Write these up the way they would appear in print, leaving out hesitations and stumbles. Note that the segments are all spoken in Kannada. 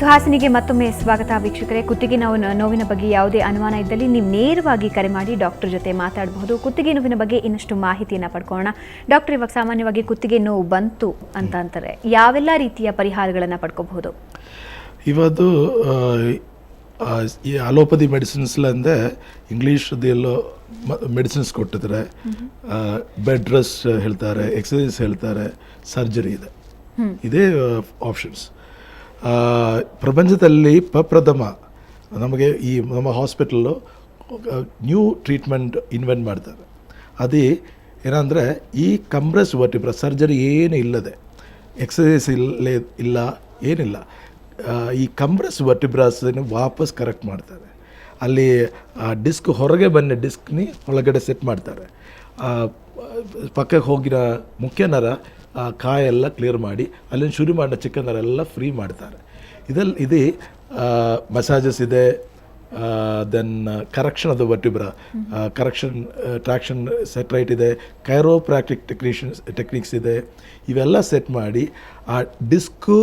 ಯೋಗಹಾಸನಿಗೆ ಮತ್ತೊಮ್ಮೆ ಸ್ವಾಗತ ವೀಕ್ಷಕರೇ. ಕುತ್ತಿಗೆ ನೋವಿನ ಬಗ್ಗೆ ಯಾವುದೇ ಅನುಮಾನ ಇದ್ದಲ್ಲಿ ನೀವು ನೇರವಾಗಿ ಕರೆ ಮಾಡಿ ಡಾಕ್ಟರ್ ಜೊತೆ ಮಾತಾಡಬಹುದು. ಕುತ್ತಿಗೆ ನೋವಿನ ಬಗ್ಗೆ ಇನ್ನಷ್ಟು ಮಾಹಿತಿಯನ್ನು ಪಡ್ಕೊಳ್ಳೋಣ. ಡಾಕ್ಟರ್, ಇವಾಗ ಸಾಮಾನ್ಯವಾಗಿ ಕುತ್ತಿಗೆ ನೋವು ಬಂತು ಅಂತ ಅಂತಾರೆ, ಯಾವೆಲ್ಲ ರೀತಿಯ ಪರಿಹಾರಗಳನ್ನು ಪಡ್ಕೋಬಹುದು? ಇವತ್ತು ಈ ಅಲೋಪತಿ ಮೆಡಿಸಿನ್ಸ್ಲಂದೆ ಇಂಗ್ಲೀಷ್ದೆಲ್ಲೋ ಮೆಡಿಸಿನ್ಸ್ ಕೊಟ್ಟಿದ್ದಾರೆ, ಬೆಡ್ ರೆಸ್ಟ್ ಹೇಳ್ತಾರೆ, ಎಕ್ಸಸೈಸ್ ಹೇಳ್ತಾರೆ, ಸರ್ಜರಿ ಇದೆ. ಇದೇ ಆಪ್ಷನ್ಸ್ ಪ್ರಪಂಚದಲ್ಲಿ ಪ್ರಪ್ರಥಮ ನಮಗೆ ಈ ನಮ್ಮ ಹಾಸ್ಪಿಟಲ್ಲು ನ್ಯೂ ಟ್ರೀಟ್ಮೆಂಟ್ ಇನ್ವೆಂಟ್ ಮಾಡ್ತಾರೆ. ಅದೇ ಏನಂದರೆ ಈ ಕಂಪ್ರೆಸ್ ವರ್ಟಿಬ್ರಾ ಸರ್ಜರಿ ಏನು ಇಲ್ಲದೆ, ಎಕ್ಸಸೈಸ್ ಇಲ್ಲ ಏನಿಲ್ಲ, ಈ ಕಂಪ್ರೆಸ್ ವರ್ಟಿಬ್ರಾಸನ್ನು ವಾಪಸ್ ಕರೆಕ್ಟ್ ಮಾಡ್ತಾರೆ. ಅಲ್ಲಿ ಡಿಸ್ಕ್ ಹೊರಗೆ ಬನ್ನಿ, ಡಿಸ್ಕ್ನಿ ಒಳಗಡೆ ಸೆಟ್ ಮಾಡ್ತಾರೆ. ಪಕ್ಕಕ್ಕೆ ಹೋಗಿರೋ ಮುಖ್ಯ ನರ ಕಾಯೆಲ್ಲ ಕ್ಲಿಯರ್ ಮಾಡಿ ಅಲ್ಲಿಂದ ಶುರು ಮಾಡಿದ ಚಿಕ್ಕ ನರ ಎಲ್ಲ ಫ್ರೀ ಮಾಡ್ತಾರೆ. ಇದು ಮಸಾಜಸ್ ಇದೆ. Then correction of the vertebra, correction traction set right ಇದೆ, ಕೈರೋಪ್ರಾಕ್ಟಿಕ್ ಟೆಕ್ನಿಕ್ಸ್ ಇದೆ. ಇವೆಲ್ಲ ಸೆಟ್ ಮಾಡಿ ಆ ಡಿಸ್ಕು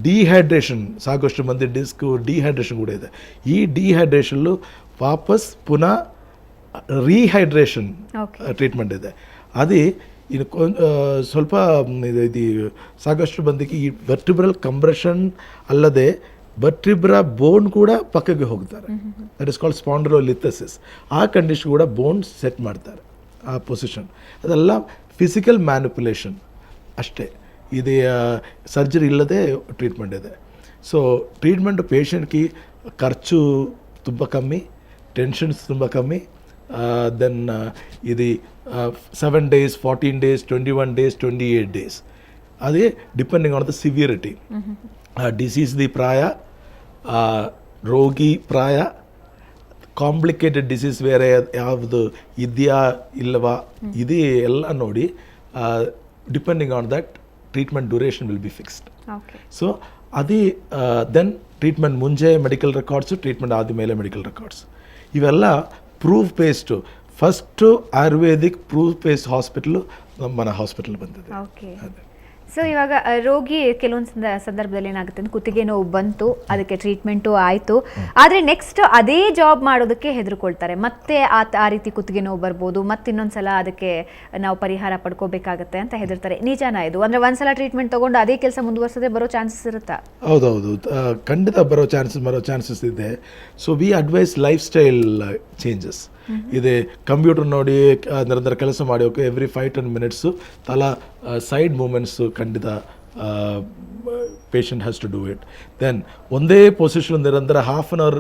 ಡಿಹೈಡ್ರೇಷನ್, ಸಾಕಷ್ಟು ಮಂದಿ ಡಿಸ್ಕು ಡಿಹೈಡ್ರೇಷನ್ ಕೂಡ ಇದೆ. ಈ ಡಿಹೈಡ್ರೇಷನ್ನು ವಾಪಸ್ ಪುನಃ ರೀಹೈಡ್ರೇಷನ್ ಟ್ರೀಟ್ಮೆಂಟ್ ಇದೆ. ಅದೇ ಇನ್ನು ಸ್ವಲ್ಪ ಇದು ಸಾಕಷ್ಟು ಮಂದಿಗೆ ಈ ವರ್ಟಿಬ್ರಲ್ ಕಂಪ್ರೆಷನ್ ಅಲ್ಲದೆ ವರ್ಟಿಬ್ರಾ ಬೋನ್ ಕೂಡ ಪಕ್ಕಕ್ಕೆ ಹೋಗ್ತಾರೆ. That is called spondylolisthesis. ಆ ಕಂಡೀಷನ್ ಕೂಡ ಬೋನ್ ಸೆಟ್ ಮಾಡ್ತಾರೆ, ಆ ಪೊಸಿಷನ್. ಅದೆಲ್ಲ ಫಿಸಿಕಲ್ ಮ್ಯಾನಿಪುಲೇಷನ್ ಅಷ್ಟೇ. ಇದು ಸರ್ಜರಿ ಇಲ್ಲದೆ ಟ್ರೀಟ್ಮೆಂಟ್ ಇದೆ. ಸೊ ಟ್ರೀಟ್ಮೆಂಟ್ ಪೇಷಂಟ್ಗೆ ಖರ್ಚು ತುಂಬ ಕಮ್ಮಿ, ಟೆನ್ಷನ್ಸ್ ತುಂಬ ಕಮ್ಮಿ. ದೆನ್ ಇದು 7 days, 14 days, 21 days, 28 days. ಅದೇ ಡಿಪೆಂಡಿಂಗ್ ಆನ್ ದ ಸಿವಿಯರಿಟಿ, ಡಿಸೀಸ್ದಿ ಪ್ರಾಯ, ರೋಗಿ ಪ್ರಾಯ, ಕಾಂಪ್ಲಿಕೇಟೆಡ್ ಡಿಸೀಸ್ ಬೇರೆ ಯಾವುದು ಇದೆಯಾ ಇಲ್ಲವಾ, ಇದೇ ಎಲ್ಲ ನೋಡಿ depending on that treatment duration will be fixed. So ಅದೇ ದೆನ್ ಟ್ರೀಟ್ಮೆಂಟ್ ಮುಂಚೆ ಮೆಡಿಕಲ್ ರೆಕಾರ್ಡ್ಸು, ಟ್ರೀಟ್ಮೆಂಟ್ ಆದಮೇಲೆ ಮೆಡಿಕಲ್ ರೆಕಾರ್ಡ್ಸ್, ಇವೆಲ್ಲ proof based. First Ayurvedic proof based hospital ನಮ್ಮ ಹಾಸ್ಪಿಟಲ್ ಬಂದಿದೆ. ಸೊ ಇವಾಗ ರೋಗಿ ಕೆಲವೊಂದು ಸಂದರ್ಭದಲ್ಲಿ ಏನಾಗುತ್ತೆ ಅಂದ್ರೆ ಕುತ್ತಿಗೆ ನೋವು ಬಂತು, ಅದಕ್ಕೆ ಟ್ರೀಟ್ಮೆಂಟು ಆಯಿತು, ಆದರೆ ನೆಕ್ಸ್ಟ್ ಅದೇ ಜಾಬ್ ಮಾಡೋದಕ್ಕೆ ಹೆದರ್ಕೊಳ್ತಾರೆ. ಮತ್ತೆ ಆ ರೀತಿ ಕುತ್ತಿಗೆ ನೋವು ಬರ್ಬೋದು, ಮತ್ತೆ ಇನ್ನೊಂದ್ಸಲ ಅದಕ್ಕೆ ನಾವು ಪರಿಹಾರ ಪಡ್ಕೋಬೇಕಾಗತ್ತೆ ಅಂತ ಹೆದರ್ತಾರೆ. ನಿಜಾನ ಇದು? ಅಂದರೆ ಒಂದ್ಸಲ ಟ್ರೀಟ್ಮೆಂಟ್ ತೊಗೊಂಡು ಅದೇ ಕೆಲಸ ಮುಂದುವರ್ಸದೆ ಬರೋ ಚಾನ್ಸಸ್ ಇರುತ್ತಾ? ಹೌದೌದು, ಖಂಡಿತ ಬರೋ ಚಾನ್ಸಸ್ ಇದೆ. So we advise lifestyle changes. ಇದೆ ಕಂಪ್ಯೂಟರ್ ನೋಡಿ ನಿರಂತರ ಕೆಲಸ ಮಾಡಿ ಎವ್ರಿ 5-10 minutes ತಲಾ ಸೈಡ್ ಮೂಮೆಂಟ್ಸು ಖಂಡಿತ patient has to do it. Then ಒಂದೇ ಪೊಸಿಷನ್ ನಿರಂತರ 1/2 hour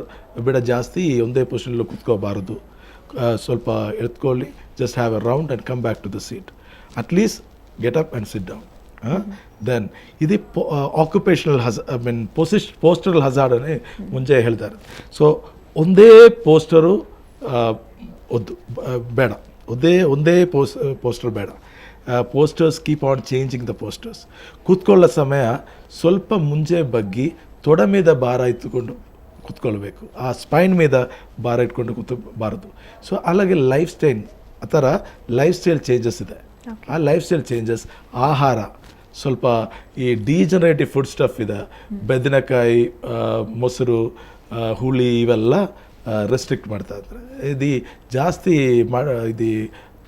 ಬಿಡ ಜಾಸ್ತಿ ಒಂದೇ ಪೊಸಿಷನಲ್ಲಿ ಕೂತ್ಕೋಬಾರದು. ಸ್ವಲ್ಪ ಎತ್ಕೊಳ್ಳಿ, just have a round and come back to the seat. At least get up and sit down. Then ಇದು ಆಕ್ಯುಪೇಷನಲ್ ಪೋಸ್ಟರಲ್ ಹಜಾರ್ಡನ್ನೇ ಮುಂಚೆ ಹೇಳ್ತಾರೆ. ಸೊ ಒಂದೇ ಪೋಸ್ಟರು ಬೇಡ, ಒಂದೇ ಪೋಸ್ಟರ್ ಬೇಡ. Postures keep on changing the postures. ಕೂತ್ಕೊಳ್ಳೋ ಸಮಯ ಸ್ವಲ್ಪ ಮುಂಚೆ ಬಗ್ಗಿ ತೊಡೆ మీద ಭಾರ ಇಟ್ಟುಕೊಂಡು ಕೂತ್ಕೊಳ್ಬೇಕು, ಆ ಸ್ಪೈನ್ మీద ಭಾರ ಇಟ್ಕೊಂಡು ಕೂತ್ಬಾರದು. ಸೊ అలాగే ಲೈಫ್ ಸ್ಟೈಲ್, ಆ ಥರ ಲೈಫ್ ಸ್ಟೈಲ್ ಚೇಂಜಸ್ ಇದೆ. ಆ ಲೈಫ್ ಸ್ಟೈಲ್ ಚೇಂಜಸ್, ಆಹಾರ ಸ್ವಲ್ಪ ಈ ಡಿಜನರೇಟಿವ್ ಫುಡ್ ಸ್ಟಫ್ ಇದೆ, ಬದನೆಕಾಯಿ, ಮೊಸರು, ಹುಳಿ ಇವೆಲ್ಲ ರೆಸ್ಟ್ರಿಕ್ಟ್ ಮಾಡ್ತಾ ಇದ್ದಾರೆ. ಇದು ಜಾಸ್ತಿ ಇದು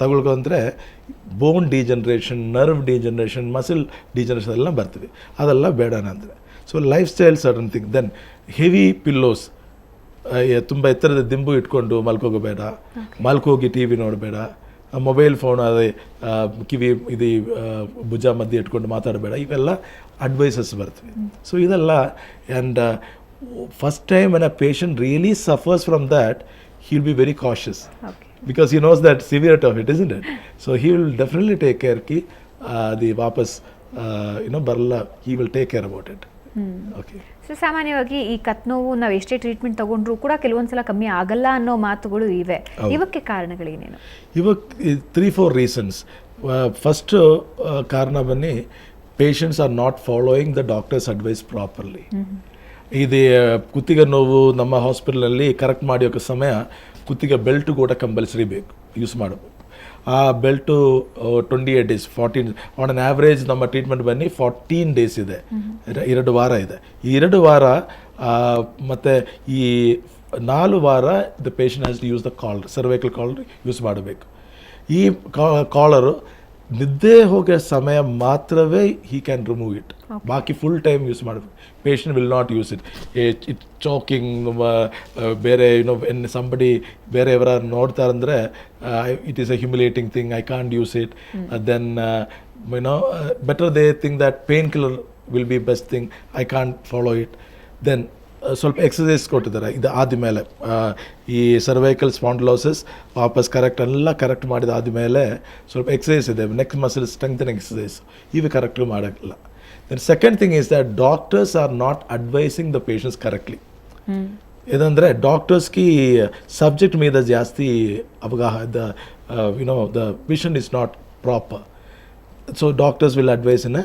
ತಗೊಳ್ಕೊಂಡ್ರೆ bone degeneration, nerve degeneration, muscle degeneration ಎಲ್ಲ ಬರ್ತೀವಿ. ಅದೆಲ್ಲ ಬೇಡನಂದರೆ. So lifestyle certain thing. Then heavy pillows, ತುಂಬ ಎತ್ತರದ ದಿಂಬು ಇಟ್ಕೊಂಡು ಮಲ್ಕೋಬೇಡ, ಮಲ್ಕೋಗಿ ಟಿ ವಿ ನೋಡಬೇಡ, ಮೊಬೈಲ್ ಫೋನ್ ಅದೇ ಕಿವಿ ಇದು ಭುಜ ಮಧ್ಯೆ ಇಟ್ಕೊಂಡು ಮಾತಾಡಬೇಡ, ಇವೆಲ್ಲ ಅಡ್ವೈಸಸ್ ಬರ್ತೀವಿ. ಸೊ ಇದೆಲ್ಲ and first time when a patient really suffers from that, he'll be very cautious, because he knows that severity of it, isn't it? So he will definitely take care ki the vapas barla, he will take care about it. Okay. So ಸಾಮಾನ್ಯವಾಗಿ ಈ ಕತ್ ನೋವು ನಾವು ಎಷ್ಟೇ ಟ್ರೀಟ್ಮೆಂಟ್ ತಗೊಂಡ್ರೂ ಕೂಡ ಕೆಲವೊಂದ್ಸಲ ಕಮ್ಮಿ ಆಗಲ್ಲ ಅನ್ನೋ ಮಾತುಗಳು ಇವೆ. ಇವಕ್ಕೆ ಕಾರಣಗಳೇನೇನು? ಇವಕ್ಕೆ 3-4 reasons. ಫಸ್ಟ್ ಕಾರಣ ಬನ್ನಿ, patients are not following the doctor's advice properly. ಇದು ಕುತ್ತಿಗೆ ನೋವು ನಮ್ಮ ಹಾಸ್ಪಿಟಲಲ್ಲಿ ಕರೆಕ್ಟ್ ಮಾಡಿಯೋ ಸಮಯ ಕುತ್ತಿಗೆ ಬೆಲ್ಟ್ ಕೂಡ ಕಂಪಲ್ಸರಿ ಬೇಕು, ಯೂಸ್ ಮಾಡಬೇಕು. ಆ belt 28 days 14 on an average ನಮ್ಮ ಟ್ರೀಟ್ಮೆಂಟ್ ಬನ್ನಿ 14 ಡೇಸ್ ಇದೆ, 2 ವಾರ ಇದೆ. ಈ 2 ವಾರ ಮತ್ತು ಈ 4 ವಾರ ದ patient has to use the collar, cervical collar use ಮಾಡಬೇಕು. ಈ ಕಾಲರು ನಿದ್ದೆ ಹೋಗೋ ಸಮಯ ಮಾತ್ರವೇ ಹಿ ಕ್ಯಾನ್ ರಿಮೂವ್ ಇಟ್, ಬಾಕಿ ಫುಲ್ ಟೈಮ್ ಯೂಸ್ ಮಾಡಬೇಕು. Patient will not use it choking ಬೇರೆ ಸಂಬಡಿ ಬೇರೆ ಇವರ ನೋಡ್ತಾರಂದರೆ it is a humiliating thing, I can't use it. Then better they think that painkiller will be best thing, I can't follow it. Then ಸ್ವಲ್ಪ ಎಕ್ಸಸೈಸ್ ಕೊಟ್ಟಿದ್ದಾರೆ. ಇದು ಆದಮೇಲೆ ಈ ಸರ್ವೈಕಲ್ ಸ್ಪಾಂಡಿಲೋಸಿಸ್ ವಾಪಸ್ ಎಲ್ಲ ಕರೆಕ್ಟ್ ಮಾಡಿದ ಆದಮೇಲೆ ಸ್ವಲ್ಪ ಎಕ್ಸಸೈಸ್ ಇದೆ, ನೆಕ್ ಮಸಲ್ ಸ್ಟ್ರೆಂಥನಿಂಗ್ ಎಕ್ಸಸೈಸ್, ಇವು ಕರೆಕ್ಟ್ ಮಾಡೋಕ್ಕಿಲ್ಲ. Then second thing is that doctors are not advising the patients correctly. ಇದಂದರೆ ಡಾಕ್ಟರ್ಸ್ಗೆ ಸಬ್ಜೆಕ್ಟ್ మీద ಜಾಸ್ತಿ ಅವಗಾಹದ the vision is not proper. So doctors will advise in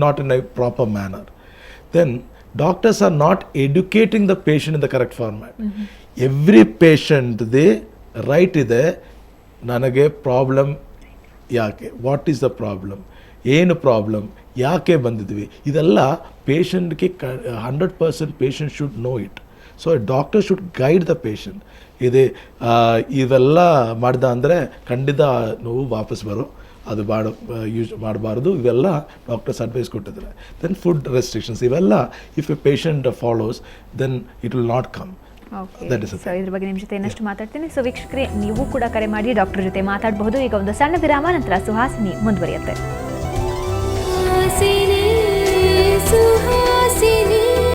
not in a proper manner. Then doctors are not educating the patient in the correct format. Every patient they right ಇದೆ, ನನಗೆ ಪ್ರಾಬ್ಲಮ್ ಯಾಕೆ, ವಾಟ್ ಈಸ್ ದ ಪ್ರಾಬ್ಲಮ್, ಏನು ಪ್ರಾಬ್ಲಮ್, ಯಾಕೆ ಬಂದಿದ್ವಿ, ಇದೆಲ್ಲ ಪೇಷಂಟ್ಗೆ 100% patient should know it. So doctor should guide the patient. ಇವೆಲ್ಲ ಮಾಡ್ದ ಅಂದರೆ ಖಂಡಿತ ನೋವು ವಾಪಸ್ ಬರೋ, ಅದು ಯೂಸ್ ಮಾಡಬಾರ್ದು. ಇವೆಲ್ಲ ಡಾಕ್ಟರ್ಸ್ ಅಡ್ವೈಸ್ ಕೊಟ್ಟಿದ್ದಾರೆ. ದೆನ್ ಫುಡ್ ರೆಸ್ಟ್ರಿಕ್ಷನ್ಸ್, ಇವೆಲ್ಲ if a patient follows then it will not come. So ಇದ್ರ ಬಗ್ಗೆ ನಿಮ್ಮ ಜೊತೆ ಇನ್ನಷ್ಟು ಮಾತಾಡ್ತೀನಿ. ಸೊ ವೀಕ್ಷಕರೇ, ನೀವು ಕೂಡ ಕರೆ ಮಾಡಿ ಡಾಕ್ಟರ್ ಜೊತೆ ಮಾತಾಡಬಹುದು. ಈಗ ಒಂದು ಸಣ್ಣ ವಿರಾಮ, ನಂತರ ಸುಹಾಸಿನಿ ಮುಂದುವರಿಯುತ್ತೆ.